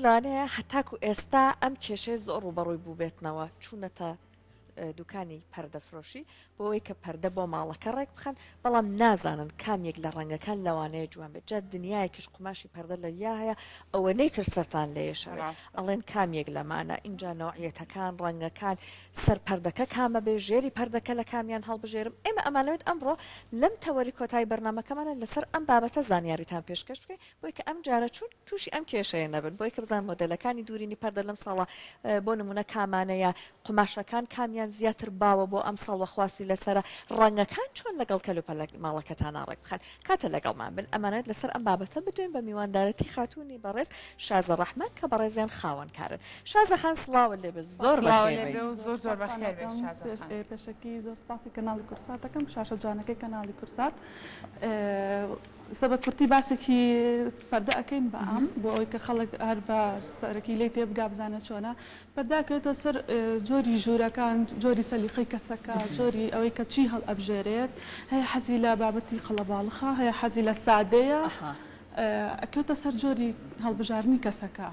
لانەیە هەتاکو ئێستا ئەم کێشەیە زۆر ڕوبەڕووی بوو بێتنەوە چوونەتە دوکانی پەردەفرۆشی بۆ ئەوەی کە پەردە بۆ ماڵەکە ڕێک بخەن بەڵام نازانن کامێک لە ڕەنگەکان لەوانەیە جوان بێت جات دنیایەکیش قماشی پەردە لەویا هەیە ئەوە نەیتر سەران لە یێشەوێت ئەڵێن کامێک لەمانە اینجا نوعیەتەکان ڕەنگەکان سەر پەردەکە کامە بێ ژێری پەردەکە لە کامیان هەڵبژێرم ئێمە ئەمانەوێت ئەمڕۆ لەم تەوەری کۆتایی بەرنمەکەمانە لەسەر ئەم بابەتە زانیاریتان پێشکەش بکەین بۆی کە ئەم جارە چون تووشی ئەم کێشەیە نەبن بۆی کە بزان مۆدلەکانی دوورینی پەردە لەم ساڵە بۆ نمونە کامانەیە قماشەکان کامیان زیاتر باوە بۆ ئەم ساڵ وەخواستی لەسرە ڕەنگەکان چۆن لەگەڵ کەلوپەل ماڵەکەتان ڕێک بخەن کاتە لەگەڵمان بن ئەمانێت لەسەر ئەم بابەتە بدوێن بە میواندارەتی خاتونی بەڕێز شازە ڕەحمەت کە بەڕێزیان خاوەنکارن شازە خان سڵاوە لێبێ زۆر زۆر بەخێر پێشەکی زۆر سپاسی کەناڵی کورسات دەکەم شاشە جوانەکەی کەناڵی کورسات سەبە کورتی باسێکی پەردە ئەەکەین بە ئەم بۆ ئەوی کە خەڵک هەر بە سەرەکی لی تێ بگا بزانە چۆنە پەرداکەوێتە سەر جۆری ژوورەکان جۆری سەلیقەی کەسەکە جۆری ئەوەی کە چی هەڵ ئەبژێرێت هەیە حەزی لە بابەتی خەڵەباڵخە هەیە حەزی لە سادەیە ئەکەوتە سەر جۆری هەڵبژارنی کەسەکە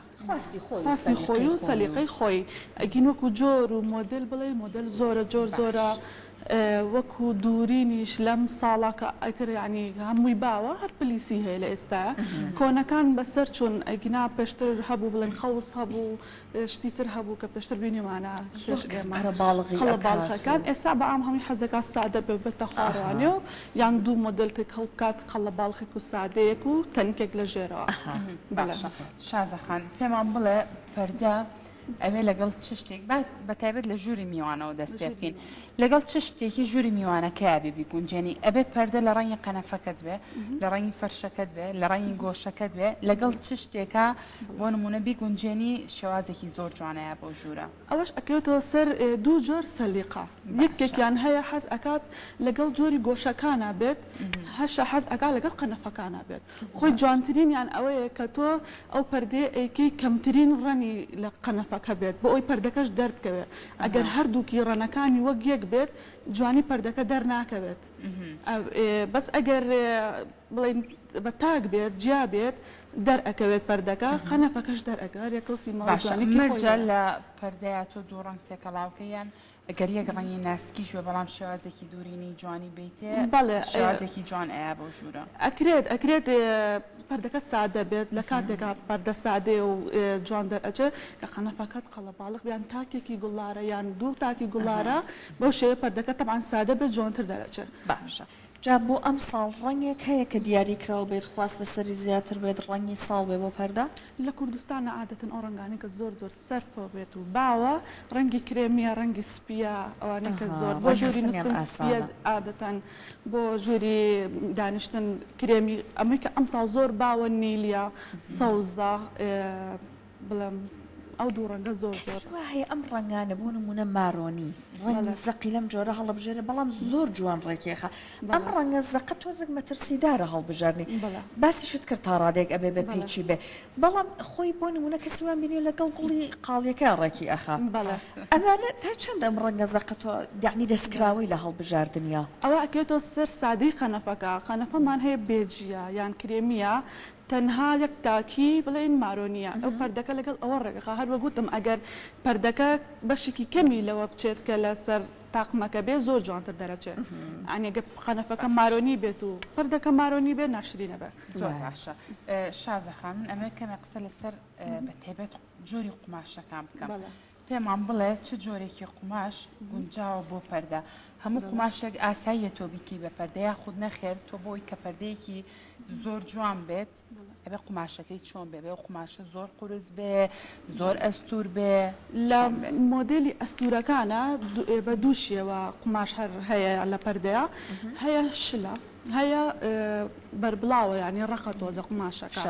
خواستی خۆی و سەلیقەی خۆی ئەگین وەکو جۆر و مۆدل بڵێ مۆدل زۆرە جۆرە وەکو دوورینیش لەم ساڵاکە ئەتر ینی هەمووی باوە هەر پلیسی هەیە لە ئێستا کۆنەکان بەسەر چون ئەگینا پێشتر هەبوو بڵێن خەوس هەبوو شتیتر هەبوو کە پێشتر بینیمانە باڵغەکان ئێستا بە ئام هەمووی حەزەکە سادە بێتە خوارەوانێ و یان دوو مۆدلتێک هەڵکات قەڵە باڵخێک و سادەیەک و تەنکێک لە ژێرەوە شازەخان پێمان بڵێ پەردە ئەوێ لەگەڵ چ شتێک بەتایبەت لە ژووری میوانەوە دەست پێ بکەین لەگەڵ چ شتێکی ژووری میوانەکەیا بێ بیگونجێنی ئەبێ پەردە لە ڕەنگی قەنەفەکەت بێ لە ڕەنگی فەرشەکەت بێ لە ڕەنگی گۆشەکەت بێ لەگەڵ چ شتێکە بۆ نمونە بیگونجێنی شێوازێکی زۆر جوانەیە بۆ ژوورە ئەوەش ئەکەوێتەوە سەر دوو جۆر سەلیقە یەکێکیان هەیە حەز ئەکات لەگەڵ جۆری گۆشەکانە بێت هەشە حەز ئەکا لەگەڵ قەنەفەکانە بێت خۆی جوانترینیان ئەوەیە کە تۆ ئەو پەردەیە ئەیکەی کەمترین ڕەنی لە قەنەفەکە بێت بۆ ئەوی پەردەکەش دەربکەوێت ئەگەر هەردووکی ڕەنەکانی وەک یەک بێت جوانی پەردەکە دەرناکەوێت بەس ئەگەر بڵین بە تاک بێت جیا بێت دەرئەکەوێت پەردەکە قەنەفەکەش دەرئەگەر یەکەوسی ماوەجانێکمەرجە لە پەردەیە تۆ دوو ڕەنگ تێکەڵاوکەیان ئەگەر یەک ڕەنگی ناسکیش بێ بەڵام شێوازێکی دوورینی جوانی بیتێ شێوازێکی جوان ئەیە بۆ ژوورە ئەکرێت پەردەکە سادە بێت لە کاتێکا پەردە سادێ و جوان دەرئەچێت کە قەنەفەکەت قەڵەباڵغ بیان تاکێکی گوڵارە یان دوو تاکی گوڵارە بەو شێوەیە پەردەکە تەبعاً سادە بێت جوانتر دەرەچێت باشە جا بۆ ئەم ساڵ ڕەنگێک هەیە کە دیاری کراوە بێت خواست لەسەری زیاتر بێت ڕەنگی ساڵ بێ بۆ پەردە لە کوردستانە عادەتەن ئەو ڕەنگانی کە زۆر سەرفە بێت و باوە ڕەنگی کرێمیە ڕەنگی سپیە ئەوانەیە کە زۆر بۆ ژووری نووسن سپیە عادەتەن بۆ ژووری دانیشتن کرێمی ئەمریکا ئەم ساڵ زۆر باوە نیلیە سەوزە بڵێم ئەو دوو ڕەنگە زۆر هەیە ئەم ڕەنگانە بۆ نمونە مارۆنی ڕەنگی زەقی لەم جۆرە هەڵبژێرە بەڵام زۆر جوان ڕێکێخە ئەم ڕەنگە زەقە تۆزێک مەترسیدارە هەڵبژارنی باسیشت کرد تا ڕادێک ئەبێ بە پێیچی بێ بەڵام خۆی بۆ نمونە کەسیوان بینێ لەگەڵ گوڵی قاڵیەکە ڕێکی ئەخا ئەمانە تا چەند ئەم ڕەنگە زەقە تۆ داعنی دەستکراوەی لە هەڵبژاردنیا ئەوە ئەکێتەوە سەر سادەی قەنەفەکە قەنەفەمان هەیە بێجیە یان کرێمیە تەنها یەک تاکی بڵێن مارۆنیە ئەو پەردەکە لەگەڵ ئەوە ڕێگەخە هەر وەگوتم ئەگەر پەردەکە بەشێکی کەمی لەوە بچێت کە لەسەر تاقمەکە بێ زۆر جوانتر دەرەچێت ئەنیگە قەنەفەکە مارۆنی بێت و پەردەکە مارۆنی بێ ناشرینە بێت زۆر باشە شازەخان ئەمە کەمە قسە لەسەر بەتایبەت جۆری قوماشەکان بکەم پێمان بڵێ چ جۆرێکی قوماش گونجاوە بۆ پەردە هەموو قوماشێک ئاساییە تۆ بیکی بە پەردەیە خود نەخێر تۆ بۆی کە پەردەیەکی زۆر جوان بێت ئەبێ قوماشەکەی چۆن بێ بێ قوماشە زۆر قورس بێ زۆر ئەستور بێ لە مۆدلی ئەستورەکانە بە دووشیەوە قوماش هەر هەیە لە پەردەیە هەیە شلە هەیە بەربڵاوە ینی ڕەخە تۆزە قوماشەکە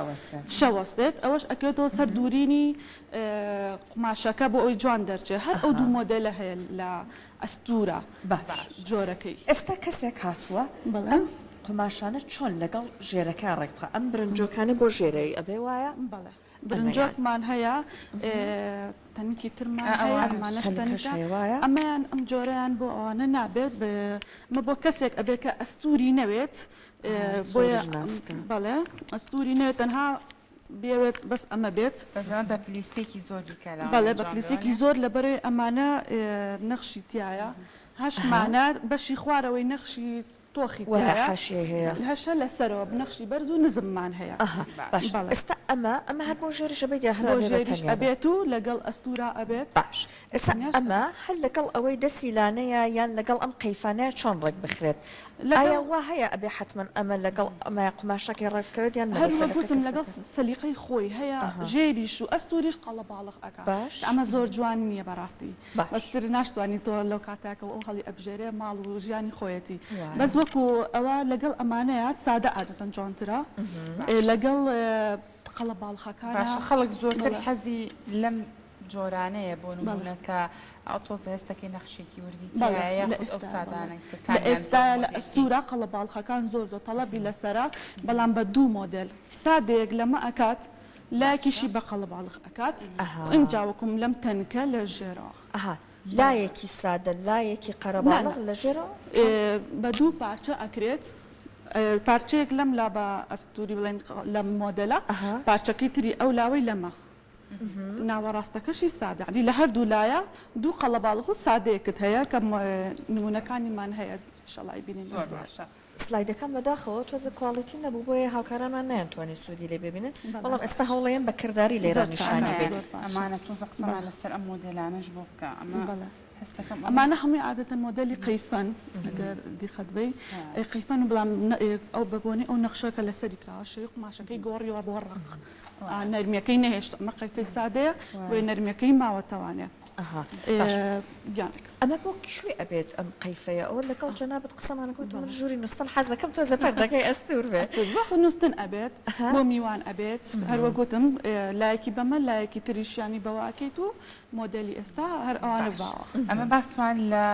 شەوەستێت ئەوەش ئەکرێتەوە سەر دوورینی قوماشەکە بۆ ئەوی جوان دەرچێت هەر ئەو دوو مۆدلە هەیە لە ئەستورە جۆرەکەی ئێستا کەسێک هاتووە بەڵام قماشانە چۆن لەگەڵ ژێرەکە ڕێک بخە ئەم برنجۆکانە بۆ ژێرەی ئەبێ وایە بەڵێ برنجۆکمان هەیە تەنکی ترمان هەیە ئەمانەش تەنکە ئەمەیان ئەم جۆرەیان بۆ ئەوانە نابێت مە بۆ کەسێک ئەبێ کە ئەستوری نەوێت بۆیە بەڵێ ئەستوری نەوێت تەنها بێوێت بەس ئەمە بێت بەزان بە پلیسێکی زۆر دیکە بەڵێ بە پلیسێکی زۆر لەبەرەوەی ئەمانە نەخشی تایە هەشمانە بەشی خوارەوەی نەخشی تۆخی هەشە لەسەرەوە بنەخشی بەرز و نزممان هەیە ئێستا ئەمە هەر بۆ ژێریشە بێت ژێریش ئەبێت و لەگەڵ ئەستورا ئەبێت باش ئێستا ئەمە هەر لەگەڵ ئەوەی دەسیلانەیە یان لەگەڵ ئەم قەیفانەیە چۆن ڕێک بخرێت ئایا وا هەیە ئەبێ حتمما ئەمە لەگەڵ ئەمە قماشەکەی ڕێککەوێت یان هەروەگوتم لەگەڵ سەلیقەی خۆی هەیە ژێریش و ئەستوریش قەڵە باڵغ ئەکا ئەمە زۆر جوان نییە بەڕاستی بەستر ناشتوانانی تۆ لەو کاتاکە ئەو هەڵی ئەبژێرێ ماڵ و ژیانی خۆیەتی بەس وەکو ئەوە لەگەڵ ئەمانەیە سادە عادەتەن جوانترە لەگەڵ قەڵە باڵخەکانە خەڵک زۆرتر حەزی لەم جۆرانەیە بۆ نمونونەکە ئەو تۆزە هێستەکەی نەخشێکی وردی لە ئێستا لە ئەستورا قەڵە باڵخەکان زۆر زۆر تەڵەبی لەسەرە بەڵام بە دوو مۆدل سادەیەک لەمە ئەکات لایەکیشی بە قەڵە باڵغ ئەکات ئەنجاوەکم لەم تەنکە لە ژێرەوە لایەکی سادە لایەکی قەرەباڵغ لە ژێرەوە بە دوو پارچە ئەکرێت پارچەیەک لەم لا بە ئەستوری بڵێن لە مۆدەلە پارچەکەی تری ئەو لاوەی لەمە ناوەڕاستەکەشی سادەنی لە هەردوو لایە دوو قەڵە باڵغ و سادەیەکت هەیە کە نمونونەکانیمان هەیە شەڵای بینین سلایدەکەم بەداخەوە تۆزە کواڵیتی نەبوو بۆیە هاوکارانمان نەیانتوانی سوودی لێ ببینن بەڵام ئێستا هەوڵەیەن بە کردداری لێرە نیشانی بێت ئەمانە تۆزە قسەمان لەسەر ئەم مۆدلانەش بۆ بکە ئەمانە هەمووی عادەتەن مۆدلی قەیفەن ئەگەر دیقەت بێ قەیفەن بڵام ئەو بەبوونی ئەو نەخشەکە لەسەری کراوە شەی قماشەکەی گۆڕیەوە بۆ ڕق نەرمیەکەی نەهێشت ئەمە قەیفەی سادەیە بۆی نەرمیەکەی ماوەتەوانێت ئەمە بۆ کوێ ئەبێت ئەم قەیفەیە ئەوە لەگەڵ جەنابەت قسەمانەکەوت من ژووری نووسن حەزەکەم تۆزە پەردەکەی ئەستور بێت نووسن ئەبێت بۆ میوان ئەبێت هەروە گوتم لایەکی بەمە لایەکی تریشیانی بەواکەیت و مۆدلی ئێستا هەر ئەوانە باوە ئەمە باسمان لە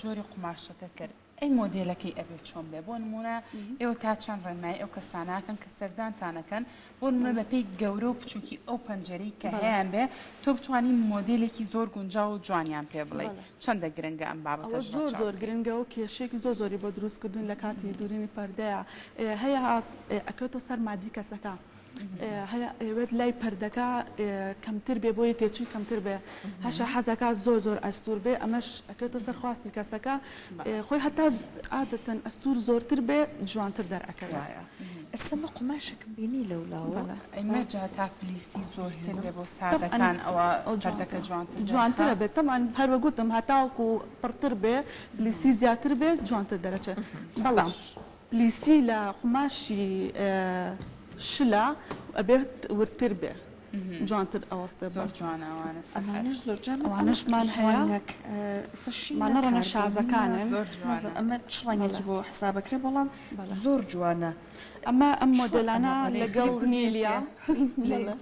جۆری قماشەکە کرد ئەی مۆدلەکەی ئەبێت چۆن بێ بۆ نمونە ئێوە تا چەند ڕێنمای ئەو کەساناکەن کە سەردانتانەکەن بۆ نمونە بە پێی گەورە و بچووکی ئەو پەنجەرەی کە هەیەیان بێ تۆ بتوانین مۆدلێکی زۆر گونجاو و جوانیان پێ بڵێ چەندە گرنگە ئەم بابەتە زۆر زۆر گرنگە و کێشێکی زۆر زۆری بۆ دروستکردن لە کاتی دوورینی پەردەیە هەیە ئەکەوتەوە سەر مادی کەسەکە هەیە ئێوێت لای پەردەکە کەمتر بێ بۆی تێچووی کەمتر بێ هەشە حەزەکە زۆر زۆر ئەستور بێ ئەمەش ئەکەوتە سەرخواستی کەسەکە خۆی هەتا عادەتەن ئەستور زۆرتر بێ جوانتر دەرئەکەوێت ئەسمە قماشێکم بینی لەولاوە ئەمەجا تا پلیسی زۆرتر بێ بۆ سادەکان ئەوە پەردەکە جوانترە بێت تەمان هەروە گوتم هەتاوەکو پڕتر بێ پلیسی زیاتر بێت جوانتر دەرەچێت بەڵام پلیسی لە قماشی شلا ئەبێت ورتر بێ جوانتر ئەوەستە زۆر جوانە ئەمانش زۆر ئەوانشمان هەیە مانە ڕەنە شازەکانن ئەمە چڕەنێکی بۆ حسابەکرێ بەڵام زۆر جوانە ئەمە ئەم مۆدلانە لەگەڵ نیلیا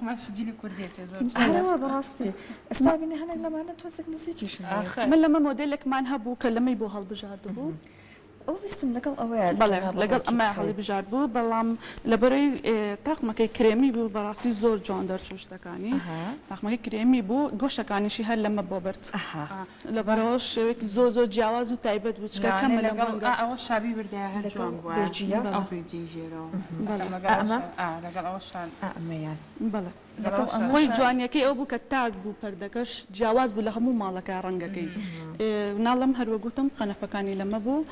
قماشی جیلی کوردیەکە زۆر هەرەوە بەڕاستی ئەستا بینە هەنێک لەمانە تۆزێک نزیکیشن من لەمە مۆدلێکمان هەبوو کە لەمەی بۆ هەڵبژاردە بوو ئەو ویستم لەگەڵ ئەوەیە لەگەڵ ئەمە هەڵی بژار بوو بەڵام لەبەرەوەی تاقمەکەی کرێمی بوو بەڕاستی زۆر جوان دەرچوو شتەکانی تاقمەکەی کرێمی بوو گۆشتەکانیشی هەر لەمە بۆ برد لەبەرەوە شێوەیەکی زۆر زۆر جیاواز و تایبەت بوو چکە کەمە لەگەڵ ئەوە شابی بردایە هەر جوان بووە ئەو بێجی ژێرەوە لەگەڵ ئەوەشان ئەمەیان بەڵێ خۆی جوانیەکەی ئەو بوو کە تاک بوو پەردەکەش جیاواز بوو لە هەموو ماڵەکە ڕەنگەکەی ناڵم هەروە گوتم قەنەفەکانی لەمە بوو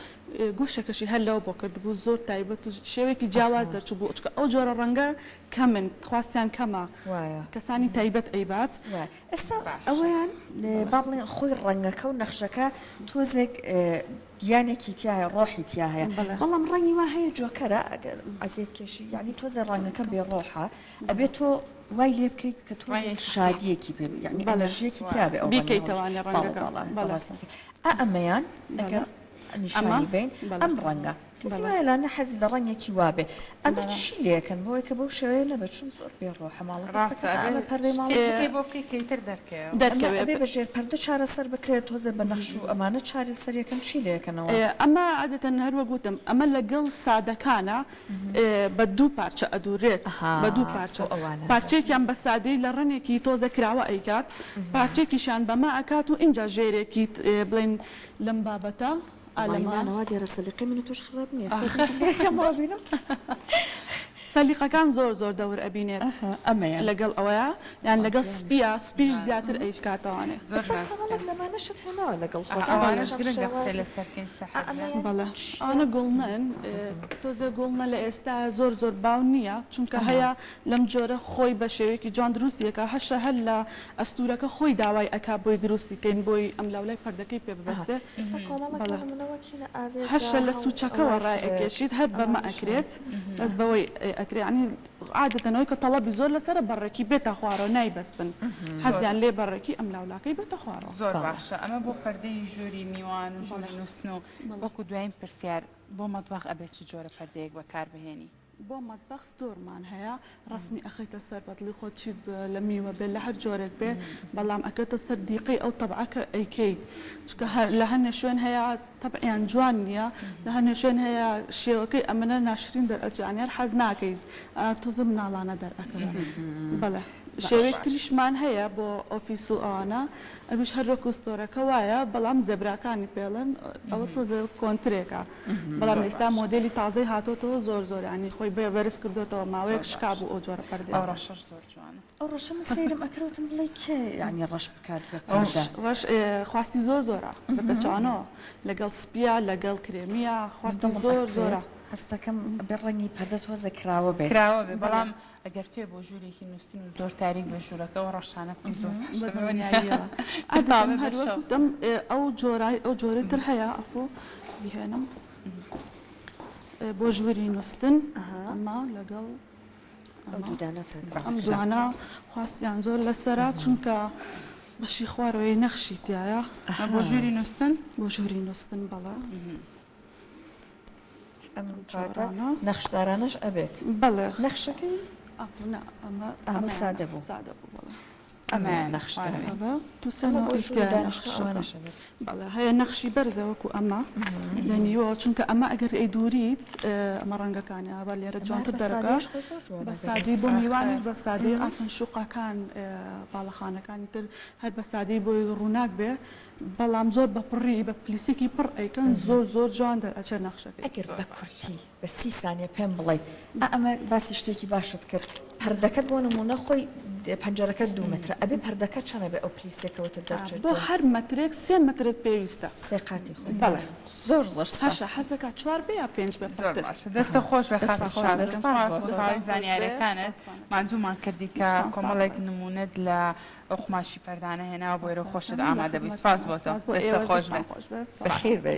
گۆشەکەشی هەر لەوە بۆ کرد بوو زۆر تایبەت و شێوێکی جیاواز دەرچوو بوو چکە ئەو جۆرە ڕەنگە کەمن خواستیان کەمە کەسانی تایبەت ئەیبات ئێستا ئەویان با بڵێن خۆی ڕەنگەکە و نەخشەکە تۆزێک گیانێکی تایە ڕۆحی تیا هەیە بەڵام ڕەنگی وا هەیە جۆکەرە ئەزیێت کێشی یعنی تۆزە ڕەنگەکە بێ ڕۆحە ئەبێت تۆ وای لێ بکەیت کە تۆ شادیەکی پێ یعنی ئەنەرژیەکی تیاابێ ئەو بیکەیتەوانە ڕەنگەکە ئەمەیان ئەگەر نیشانی بین ئەم ڕەنگە کەسی وایە لانە حەزی لە ڕەنگێکی وابێ ئەمە چی لێکن بۆی کە بەو شێوەیە نەبێت چون زۆر بێ ڕۆحە ماڵە ئەمە پەردەی ماڵی بۆ کەیتر دەرکەوێت بێ بەژێر پەردە چارەسەر بکرێت تۆزە بە نەخش و ئەمانە چاری سەریەکەن چی لێکەنەوە ئەمە عادەتەن هەروە گوتم ئەمە لەگەڵ سادەکانە بە دوو پارچە ئەدورێت بە دوو پارچە پارچێکیان بە سادەی لە ڕەنێکی تۆزە کراوە ئەیکات پارچێکیشان بەما ئەکات و اینجا ژێرێکی بڵێن لەم بابەتە ئالەمانەوە دیێرە سەلیقی من توش خراپ نیست سەلیقەکان زۆر دەور ئەبینێت ئەمەیە لەگەڵ ئەوەیە یان لەگەڵ سپیش زیاتر ئەیکاتەوانێ زۆر کۆمەڵک لەمانەشت هێناوە لەگەڵ ئەوانش گرنگە قسە لەسەرکەین سەحر بەڵێ ئانە گوڵنن تۆزە گوڵنە لە ئێستا زۆر باو نییە چونکە هەیە لەم جۆرە خۆی بە شێوەیەکی جوان دروستیەکە هەشە هەر لە ئەستورەکە خۆی داوای ئەک بۆی دروستیکەین بۆی ئەم لاولای پەردەکەی پێ ببەستێ هەشە لە سوچەکەەوە ڕایەکێشیت هەر بەمە ئەکرێت بەس بەوەی ئەکرێنی عادەتەنەوەی کە تەڵەبی زۆر لەسەر بەڕێکی بێتە خوارەوە نایبەستن حەزیان لێ بەڕێکی ئەم لاولاکەی بێتە خوارەوە زۆر باشە ئەمە بۆ پەردەی ژووری میوان و ژووری نووسن و وەکو دوایین پرسیار بۆ مەتواق ئەبێت چ جۆرە پەردەیەک بەکاربهێنی بۆ مەتبەخ ستۆرمان هەیە ڕسمی ئەخیتە سەر بەدڵی خۆ چیت لە میوە بێت لە هەر جۆرێک بێ بەڵام ئەکەتە سەر دیقی ئەو تەبعەکە ئەیکەیت چکە لە هەنێ شوێن هەیە تەبعیان جوان نییە لە هەنێ شوێن هەیە شێوەکەی ئەمەنە ناشرین دەرئەجانیار حەز ناکەیت تۆزە مناڵانە دەرئەکەوە بەڵێ شێوەیەک تریشمان هەیە بۆ ئۆفیس و ئەوانە ئەویش هەر ڕۆک و ستۆرەکە وایە بەڵام زەبراکانی پێڵن ئەوە تۆزە کۆنترێکە بەڵام ئێستا مۆدلی تازەی هاتۆتەوە زۆرانی خۆی بێ بەرز کردوێتەوە ماوەیەک شکا بوو ئەو جۆرە پەردە ڕەشەش زۆر جوانە ئەو ڕەشەمە سەیرم ئەکرەوتم بڵێ کێ ینی ڕەش بکات ڕەش خواستی زۆرە بە بەچانەوە لەگەڵ سپیا لەگەڵ کرێمیە خواستی زۆرە هەستەکەم بێ ڕەنگی پەردە تۆزە کراوە بێ کراوە بێ بەڵام ئەگەر تێ بۆ ژوورێکی نووسین و زۆر تاریک بە ژوورەکەەوە ڕەشانە زۆر هەروەکوتم ئەو جۆرەی تر هەیە ئەفۆ بهێنم بۆ ژووری نووسن ئەمە لەگەڵ ئەم دوانە خواستیان زۆر لەسەرا چونکە بەشی خوارەوەی نەخشی تایە بۆ ژووری نووسن بۆ ژووری نووسن بەڵە نەخشدارانش ئەبێت بەڵێ نەخشەکەی ئەمە سادە بوو ئەمە نەخشدار بەڵێ هەیە نەخشی بەرزەوەکو ئەمە لەنیوە چونکە ئەمە ئەگەر ئەی دووریت ئەمە ڕەنگەکانی بە لێرە جوانتر دەرەکە بە سادی بۆ میوانش بە سادی ئاتن شوقەکان باڵەخانەکانی تر هەر بە سادی بۆی ڕووناک بێ بەڵام زۆر بەپڕی بە پلیسێکی پڕ ئەیکەن زۆر جوان دەرئەچە نەخشەکە ئەگەر بە کورتی بە 30 سانیە پێم بڵیت ئەمە باسی شتێکی باشت کرد پەردەکەت بۆ نمونە خۆی پەنجەرەکە 2 مترە ئەبێ پەردەکە چەنە بێ ئەو پلیسێکەوەتە دەرچێت بۆ هەر مەترێک 3 مترت پێویستە سێ قاتی خۆی بەڵێ زۆر هەشە حەزەکە 4 بێ یا 5 بێ زۆر باشە دەستە خۆش بە خاڵی زانیارەکانت ماندوومان کردی کە کۆمەڵێک نمونەت لە ئەو قماشی پەردانە هێناوە بۆ ئێرە خۆشت ئامادەبی سپاس بۆ تۆ دەستە خۆش بێ بەخێر بێ